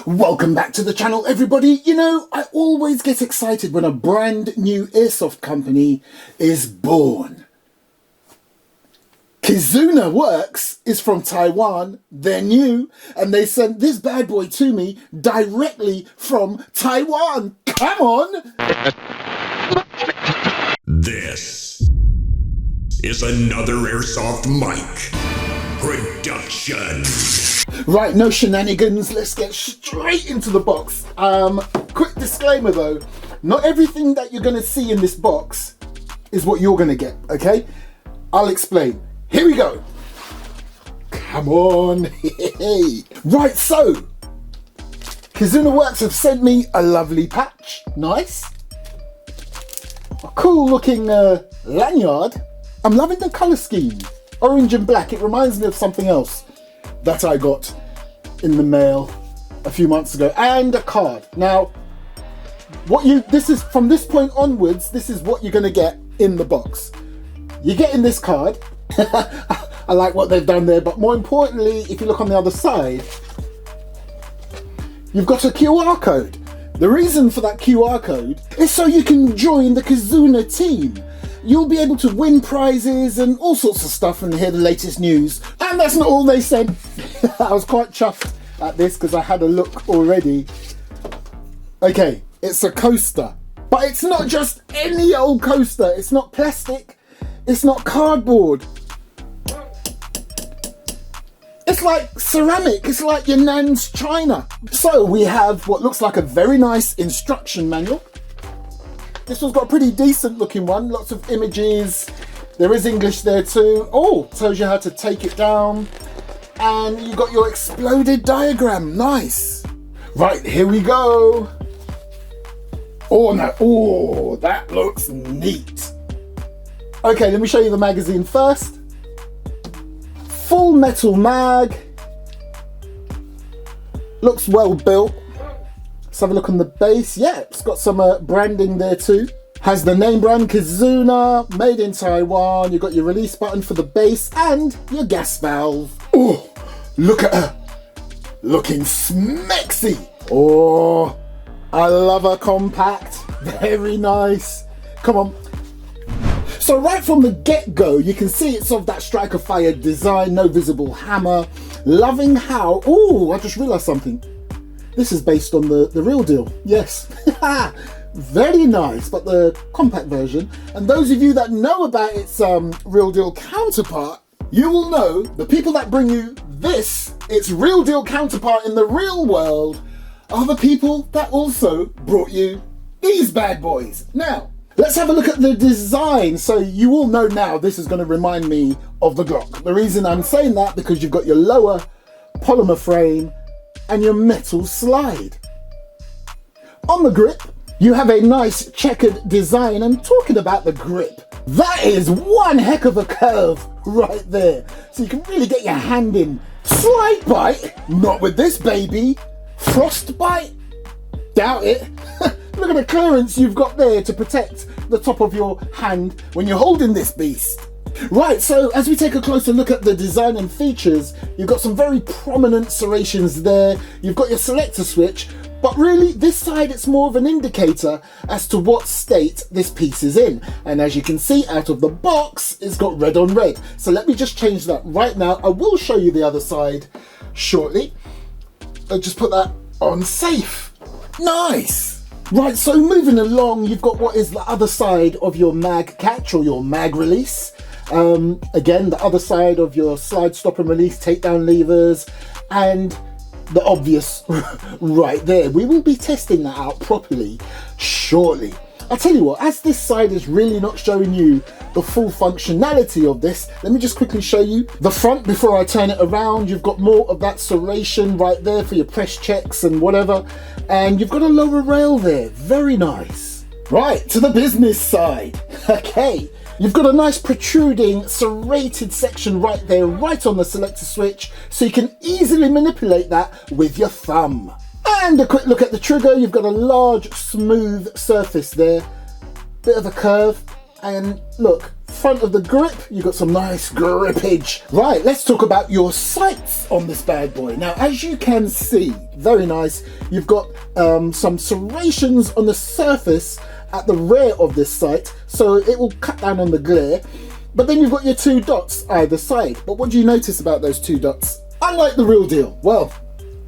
Welcome back to the channel, everybody. You know, I always get excited when a brand new airsoft company is born. Kizuna Works is from Taiwan. They're new, and they sent this bad boy to me directly from Taiwan. Come on! This is another Airsoft Mike production. Right, no shenanigans, let's get straight into the box. Quick disclaimer though, not everything that you're gonna see in this box is what you're gonna get, okay? I'll explain. Here we go. Come on. Right, so Kizuna Works have sent me a lovely patch. Nice. A cool looking lanyard. I'm loving the color scheme. Orange and black. It reminds me of something else that I got in the mail a few months ago, and a card. Now, this is from this point onwards, this is what you're gonna get in the box. You're getting this card. I like what they've done there, but more importantly, if you look on the other side, you've got a QR code. The reason for that QR code is so you can join the Kizuna team. You'll be able to win prizes and all sorts of stuff and hear the latest news. And that's not all they said. I was quite chuffed at this because I had a look already. Okay, it's a coaster. But it's not just any old coaster. It's not plastic. It's not cardboard. It's like ceramic. It's like your nan's china. So we have what looks like a very nice instruction manual. This one's got a pretty decent looking one, lots of images. There is English there too. Oh, tells you how to take it down. And you got your exploded diagram, nice. Right, here we go. Oh, no, oh, that looks neat. Okay, let me show you the magazine first. Full metal mag. Looks well built. Let's have a look on the base. Yeah, it's got some branding there too. Has the name brand Kizuna, made in Taiwan. You've got your release button for the base and your gas valve. Oh, look at her. Looking smexy. Oh, I love her compact. Very nice. Come on. So right from the get-go, you can see it's of that striker fire design, no visible hammer. Loving how, oh, I just realized something. This is based on the real deal, yes. Very nice, but the compact version. And those of you that know about its real deal counterpart, you will know the people that bring you this, its real deal counterpart in the real world, are the people that also brought you these bad boys. Now, let's have a look at the design. So you all know now this is going to remind me of the Glock. The reason I'm saying that, because you've got your lower polymer frame and your metal slide. On the grip, you have a nice checkered design, and talking about the grip, that is one heck of a curve right there. So you can really get your hand in. Slide bite, not with this baby. Frostbite, doubt it. Look at the clearance you've got there to protect the top of your hand when you're holding this beast. Right, so as we take a closer look at the design and features, you've got some very prominent serrations there. You've got your selector switch, but really this side it's more of an indicator as to what state this piece is in. And as you can see out of the box, it's got red on red. So let me just change that right now. I will show you the other side shortly. I'll just put that on safe. Nice. Right, so moving along, you've got what is the other side of your mag catch or your mag release. Again, the other side of your slide, stop and release, takedown levers, and the obvious right there. We will be testing that out properly shortly. I'll tell you what, as this side is really not showing you the full functionality of this, let me just quickly show you the front before I turn it around. You've got more of that serration right there for your press checks and whatever, and you've got a lower rail there. Very nice. Right, to the business side. Okay, you've got a nice protruding serrated section right there, right on the selector switch, so you can easily manipulate that with your thumb. And a quick look at the trigger. You've got a large smooth surface there, bit of a curve, and look, front of the grip, you've got some nice grippage. Right, let's talk about your sights on this bad boy. Now, as you can see, very nice. You've got some serrations on the surface at the rear of this sight, so it will cut down on the glare. But then you've got your 2 dots either side. But what do you notice about those 2 dots? Unlike the real deal, well,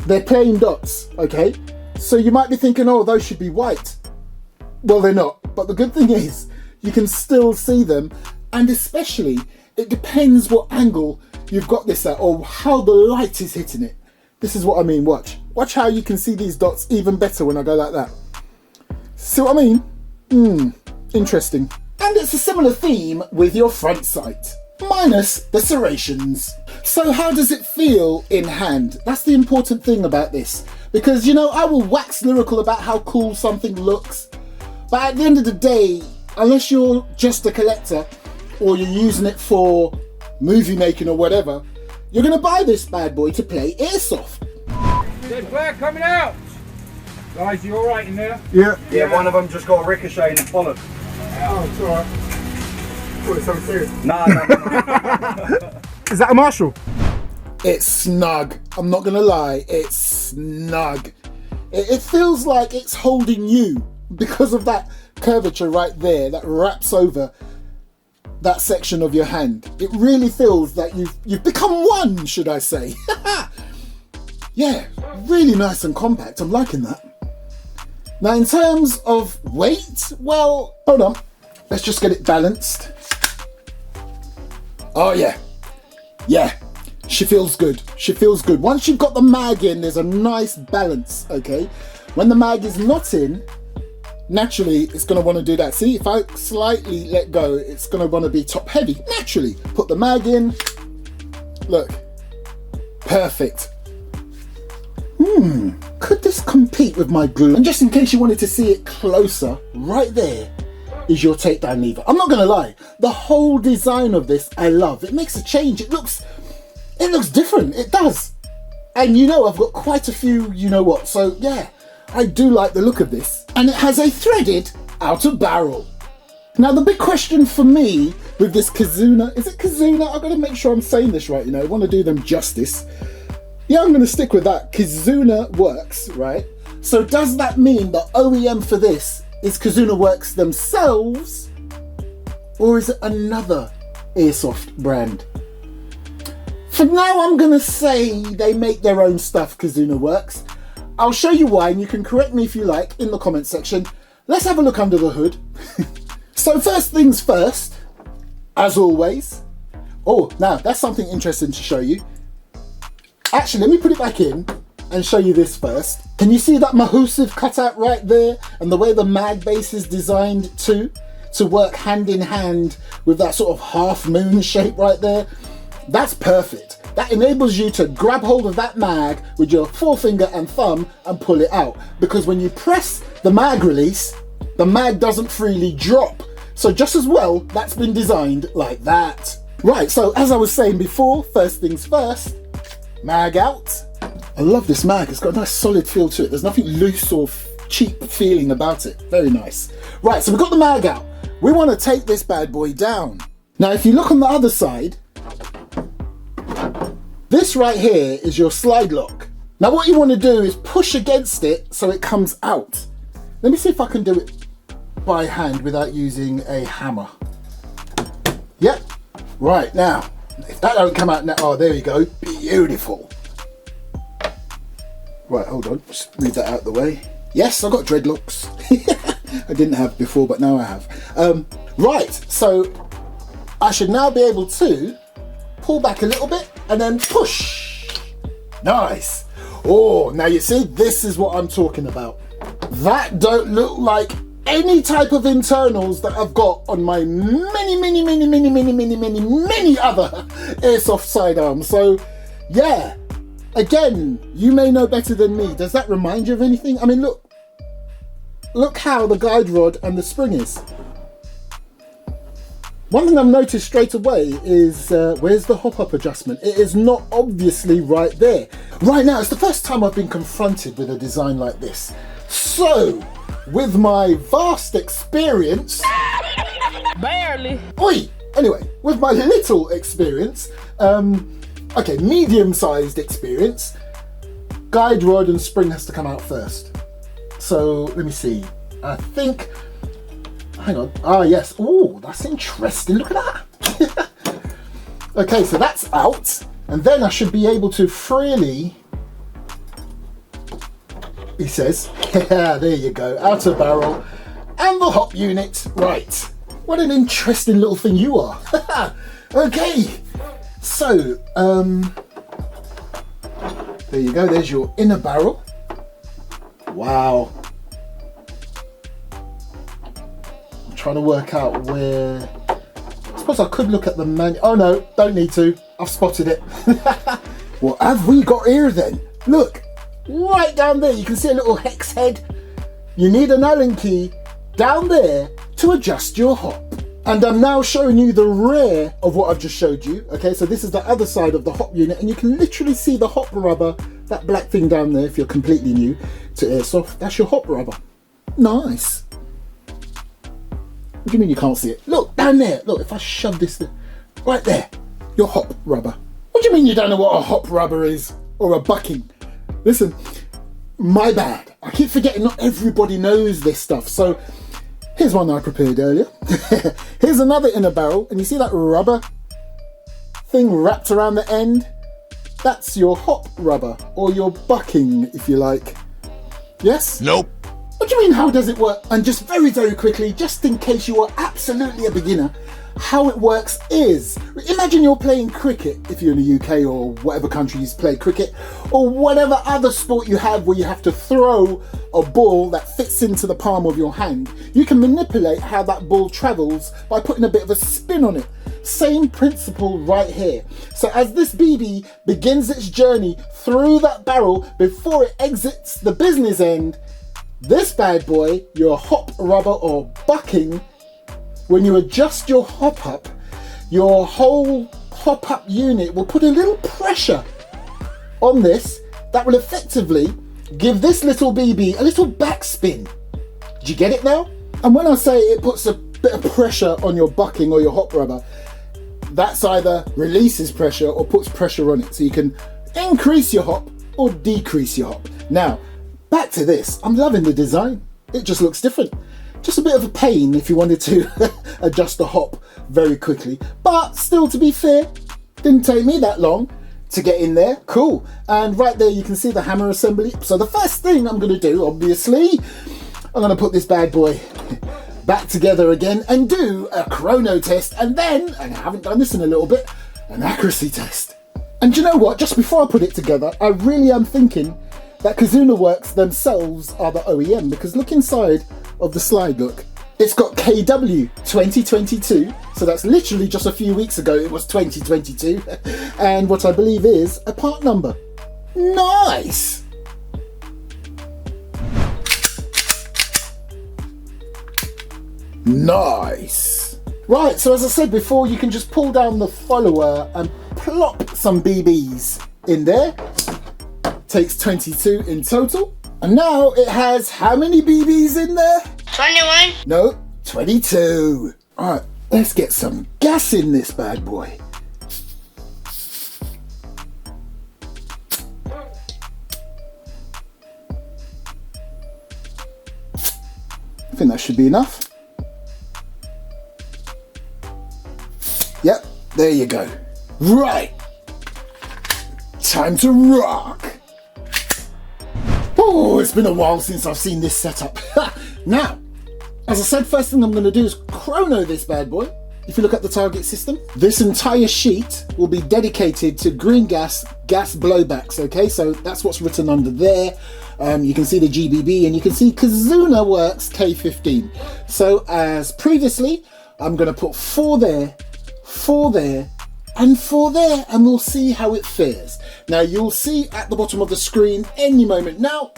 they're plain dots, okay? So you might be thinking, oh, those should be white. Well, they're not. But the good thing is, you can still see them. And especially, it depends what angle you've got this at or how the light is hitting it. This is what I mean, watch. Watch how you can see these dots even better when I go like that. See what I mean? Interesting. And it's a similar theme with your front sight, minus the serrations. So how does it feel in hand? That's the important thing about this. Because, you know, I will wax lyrical about how cool something looks, but at the end of the day, unless you're just a collector or you're using it for movie making or whatever, you're going to buy this bad boy to play Airsoft. Dead flag coming out! Guys, you alright in there? Yeah, one of them just got a ricochet in the bollock. Oh, it's alright. Thought it's something serious. No. Is that a Marshall? It's snug. I'm not gonna lie, it's snug. It feels like it's holding you because of that curvature right there that wraps over that section of your hand. It really feels that you've become one, should I say. Yeah, really nice and compact. I'm liking that. Now, in terms of weight, well, hold on. Let's just get it balanced. Oh, yeah. Yeah, she feels good. She feels good. Once you've got the mag in, there's a nice balance, okay? When the mag is not in, naturally, it's going to want to do that. See, if I slightly let go, it's going to want to be top heavy. Naturally, put the mag in. Look, perfect. Could this compete with my glue? And just in case you wanted to see it closer, right there is your takedown lever. I'm not gonna lie, the whole design of this I love. It makes a change. It looks different. It does. And you know, I've got quite a few you know what. So yeah, I do like the look of this. And it has a threaded outer barrel. Now the big question for me with this Kizuna, is it Kizuna? I've got to make sure I'm saying this right, you know, I want to do them justice. Yeah, I'm going to stick with that. Kizuna Works, right? So does that mean the OEM for this is Kizuna Works themselves? Or is it another Airsoft brand? For now, I'm going to say they make their own stuff, Kizuna Works. I'll show you why, and you can correct me if you like in the comment section. Let's have a look under the hood. So first things first, as always. Oh, now that's something interesting to show you. Actually, let me put it back in and show you this first. Can you see that Mahusive cutout right there? And the way the mag base is designed to work hand in hand with that sort of half moon shape right there. That's perfect. That enables you to grab hold of that mag with your forefinger and thumb and pull it out. Because when you press the mag release, the mag doesn't freely drop. So just as well, that's been designed like that. Right, so as I was saying before, first things first, mag out. I love this mag, it's got a nice solid feel to it. There's nothing loose or cheap feeling about it. Very nice. Right, so we've got the mag out. We want to take this bad boy down. Now, if you look on the other side, this right here is your slide lock. Now what you want to do is push against it so it comes out. Let me see if I can do it by hand without using a hammer. Yep. Right, now, if that don't come out now, oh, there you go. Beautiful. Right, hold on. Just move that out of the way. Yes, I've got dreadlocks. I didn't have before, but now I have. Right, so I should now be able to pull back a little bit and then push. Nice. Oh, now you see, this is what I'm talking about. That don't look like any type of internals that I've got on my many other Airsoft sidearms. So yeah, again, you may know better than me. Does that remind you of anything? I mean, look how the guide rod and the spring is. One thing I've noticed straight away is where's the hop-up adjustment? It is not obviously right there. Right now, it's the first time I've been confronted with a design like this. So, with my vast experience... Barely. Oi! Anyway, with my little experience, okay, medium-sized experience, guide rod and spring has to come out first. So let me see. I think, hang on. Ah, yes. Oh, that's interesting. Look at that. Okay, so that's out. And then I should be able to freely, he says, yeah, there you go, outer barrel and the hop unit. Right, what an interesting little thing you are. Okay, so there you go, there's your inner barrel. Wow. I'm trying to work out where, I suppose I could look at the manual. Oh no, don't need to, I've spotted it. What have we got here then? Look, right down there, you can see a little hex head. You need an Allen key down there to adjust your hop. And I'm now showing you the rear of what I've just showed you. Okay, so this is the other side of the hop unit, and you can literally see the hop rubber, that black thing down there if you're completely new to Airsoft. That's your hop rubber. Nice. What do you mean you can't see it? Look, down there. Look, if I shove this there, right there, your hop rubber. What do you mean you don't know what a hop rubber is? Or a bucking? Listen, my bad. I keep forgetting not everybody knows this stuff. So here's one I prepared earlier. Here's another inner barrel, and you see that rubber thing wrapped around the end? That's your hop rubber, or your bucking, if you like. Yes? Nope. What do you mean, how does it work? And just very, very quickly, just in case you are absolutely a beginner, how it works is, imagine you're playing cricket, if you're in the UK or whatever country you play cricket, or whatever other sport you have where you have to throw a ball that fits into the palm of your hand. You can manipulate how that ball travels by putting a bit of a spin on it. Same principle right here. So as this BB begins its journey through that barrel before it exits the business end, this bad boy, your hop rubber or bucking, when you adjust your hop up, your whole hop up unit will put a little pressure on this that will effectively give this little BB a little backspin. Do you get it now? And when I say it puts a bit of pressure on your bucking or your hop rubber, that's either releases pressure or puts pressure on it. So you can increase your hop or decrease your hop. Now, back to this. I'm loving the design. It just looks different. Just a bit of a pain if you wanted to adjust the hop very quickly. But still, to be fair, didn't take me that long to get in there. Cool. And right there you can see the hammer assembly. So the first thing I'm going to do, obviously, I'm going to put this bad boy back together again and do a chrono test, and then, and I haven't done this in a little bit, an accuracy test. And do you know what? Just before I put it together, I really am thinking that Kizuna Works themselves are the OEM, because look inside of the slide, look. It's got KW-15K, so that's literally just a few weeks ago it was 2022, and what I believe is a part number. Nice! Nice! Right, so as I said before, you can just pull down the follower and plop some BBs in there. Takes 22 in total. And now it has how many BBs in there? 21. No, 22. Alright, let's get some gas in this bad boy. I think that should be enough. Yep, there you go. Right, time to rock. Oh, it's been a while since I've seen this setup. Now, as I said, first thing I'm going to do is chrono this bad boy. If you look at the target system, this entire sheet will be dedicated to green gas blowbacks, okay? So that's what's written under there. You can see the GBB and you can see Kizuna Works K15. So as previously, I'm going to put 4 there, 4 there, and 4 there, and we'll see how it fares. Now you'll see at the bottom of the screen any moment now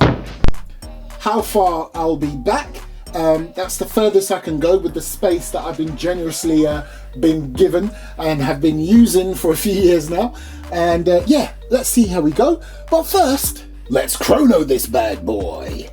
how far I'll be back. That's the furthest I can go with the space that I've been generously been given and have been using for a few years now. And yeah, let's see how we go. But first, let's chrono this bad boy.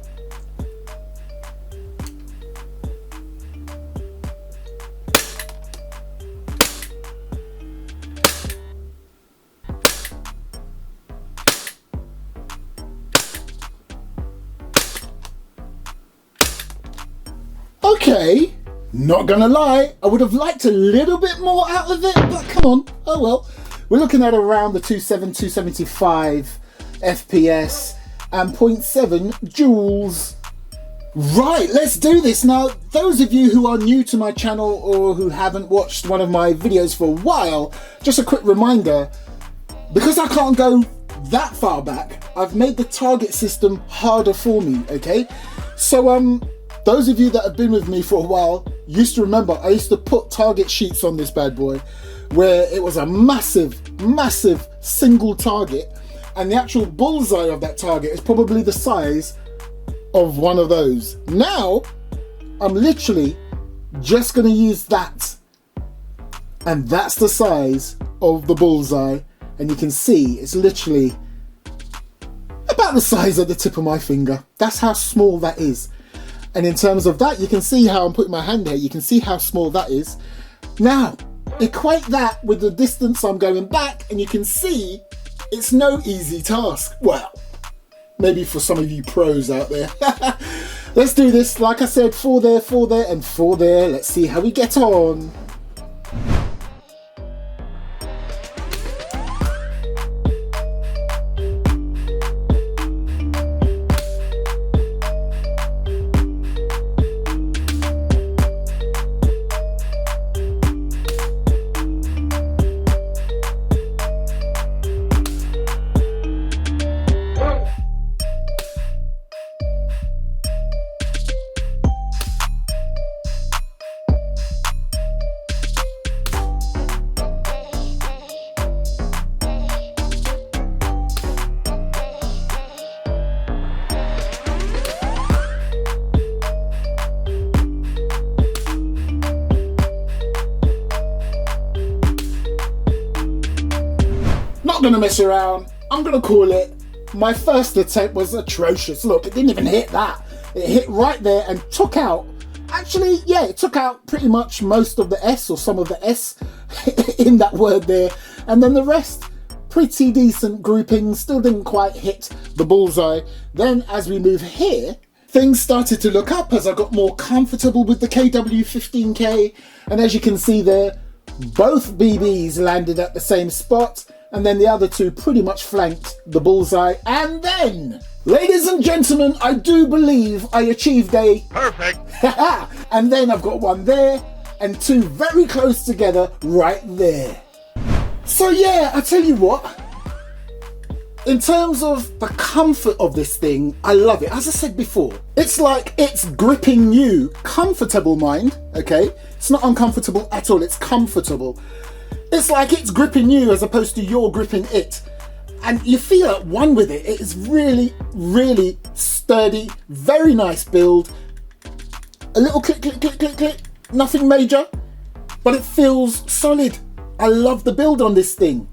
Okay, not gonna lie, I would have liked a little bit more out of it, but come on, oh well. We're looking at around the 275 FPS and 0.7 joules. Right, let's do this. Now, those of you who are new to my channel or who haven't watched one of my videos for a while, just a quick reminder, because I can't go that far back, I've made the target system harder for me, okay? So, those of you that have been with me for a while used to remember I used to put target sheets on this bad boy where it was a massive single target, and the actual bullseye of that target is probably the size of one of those. Now, I'm literally just gonna use that, and that's the size of the bullseye, and you can see it's literally about the size of the tip of my finger. That's how small that is. And in terms of that, you can see how I'm putting my hand here, you can see how small that is. Now, equate that with the distance I'm going back, and you can see it's no easy task. Well, maybe for some of you pros out there. Let's do this. Like I said, 4 there, 4 there, and 4 there. Let's see how we get on. Not gonna mess around, I'm gonna call it. My first attempt was atrocious. Look, it didn't even hit that. It hit right there and took out, actually, yeah, it took out pretty much most of the S, or some of the S in that word there. And then the rest, pretty decent grouping, still didn't quite hit the bullseye. Then as we move here, things started to look up as I got more comfortable with the KW-15K. And as you can see there, both BBs landed at the same spot, and then the other two pretty much flanked the bullseye. And then, ladies and gentlemen, I do believe I achieved a perfect. And then I've got one there and two very close together right there. So yeah, I tell you what, in terms of the comfort of this thing, I love it. As I said before, it's like it's gripping you. Comfortable, mind, okay? It's not uncomfortable at all, it's comfortable. It's like it's gripping you as opposed to you're gripping it. And you feel at one with it. It is really sturdy, very nice build. A little click, click, click, click, click, nothing major, but it feels solid. I love the build on this thing.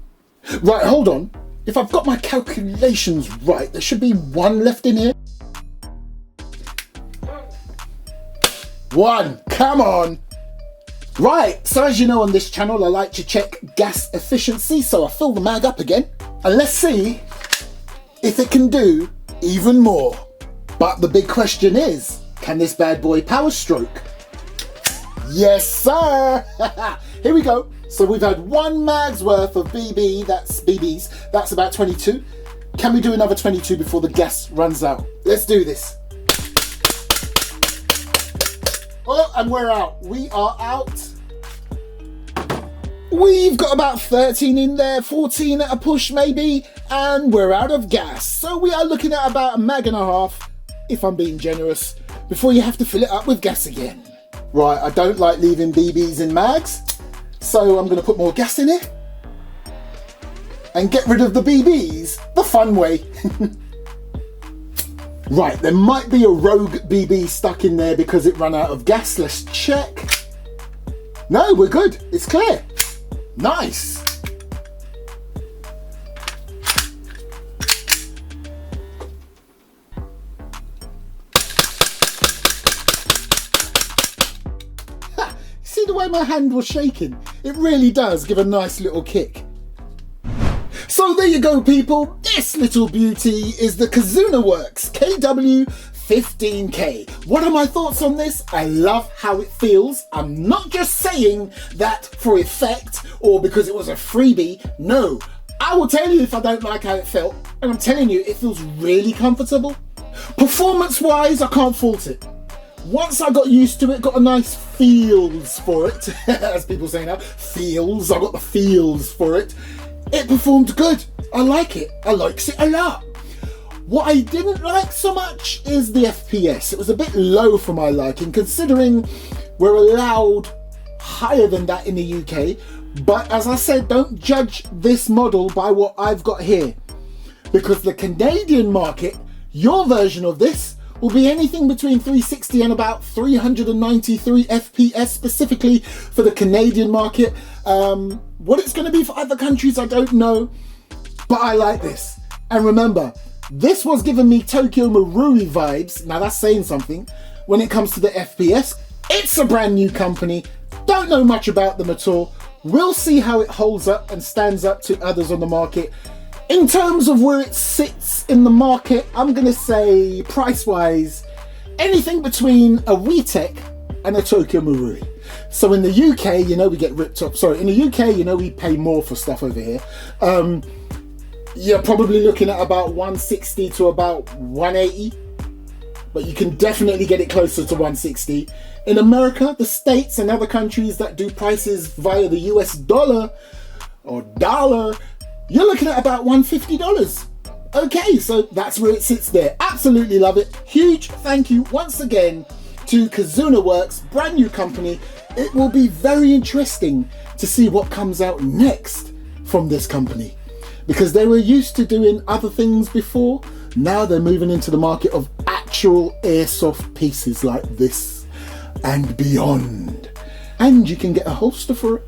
Right, hold on. If I've got my calculations right, there should be one left in here. One, come on. Right, so as you know on this channel, I like to check gas efficiency, so I fill the mag up again. And let's see if it can do even more. But the big question is, can this bad boy power stroke? Yes, sir. Here we go. So we've had one mag's worth of BBs, that's about 22. Can we do another 22 before the gas runs out? Let's do this. Oh, and we're out. We are out. We've got about 13 in there, 14 at a push maybe, and we're out of gas. So we are looking at about a mag and a half, if I'm being generous, before you have to fill it up with gas again. Right, I don't like leaving BBs in mags, so I'm going to put more gas in it and get rid of the BBs the fun way. Right, there might be a rogue BB stuck in there because it ran out of gas. Let's check. No, we're good. It's clear. Nice. Ha, see the way my hand was shaking? It really does give a nice little kick. So there you go, people. This little beauty is the Kizuna Works KW KW-15K. What are my thoughts on this? I love how it feels. I'm not just saying that for effect or because it was a freebie. No, I will tell you if I don't like how it felt, and I'm telling you, it feels really comfortable. Performance-wise, I can't fault it. Once I got used to it, got a nice feels for it, as people say now, feels, I got the feels for it. It performed good. I like it. I likes it a lot. What I didn't like so much is the FPS. It was a bit low for my liking, considering we're allowed higher than that in the UK. But as I said, don't judge this model by what I've got here, because the Canadian market, your version of this, will be anything between 360 and about 393 FPS specifically for the Canadian market. What it's going to be for other countries, I don't know, but I like this. And remember, this was giving me Tokyo Marui vibes. Now that's saying something when it comes to the FPS. It's a brand new company, don't know much about them at all. We'll see how it holds up and stands up to others on the market. In terms of where it sits in the market, I'm going to say price-wise, anything between a WeTech and a Tokyo Marui. So in the UK, you know, we get ripped up. Sorry, in the UK, you know, we pay more for stuff over here. You're probably looking at about 160 to about 180, but you can definitely get it closer to 160. In America, the States and other countries that do prices via the US dollar or dollar, you're looking at about $150. Okay, so that's where it sits there. Absolutely love it. Huge thank you once again to Kizuna Works, brand new company. It will be very interesting to see what comes out next from this company, because they were used to doing other things before. Now they're moving into the market of actual airsoft pieces like this and beyond. And you can get a holster for it.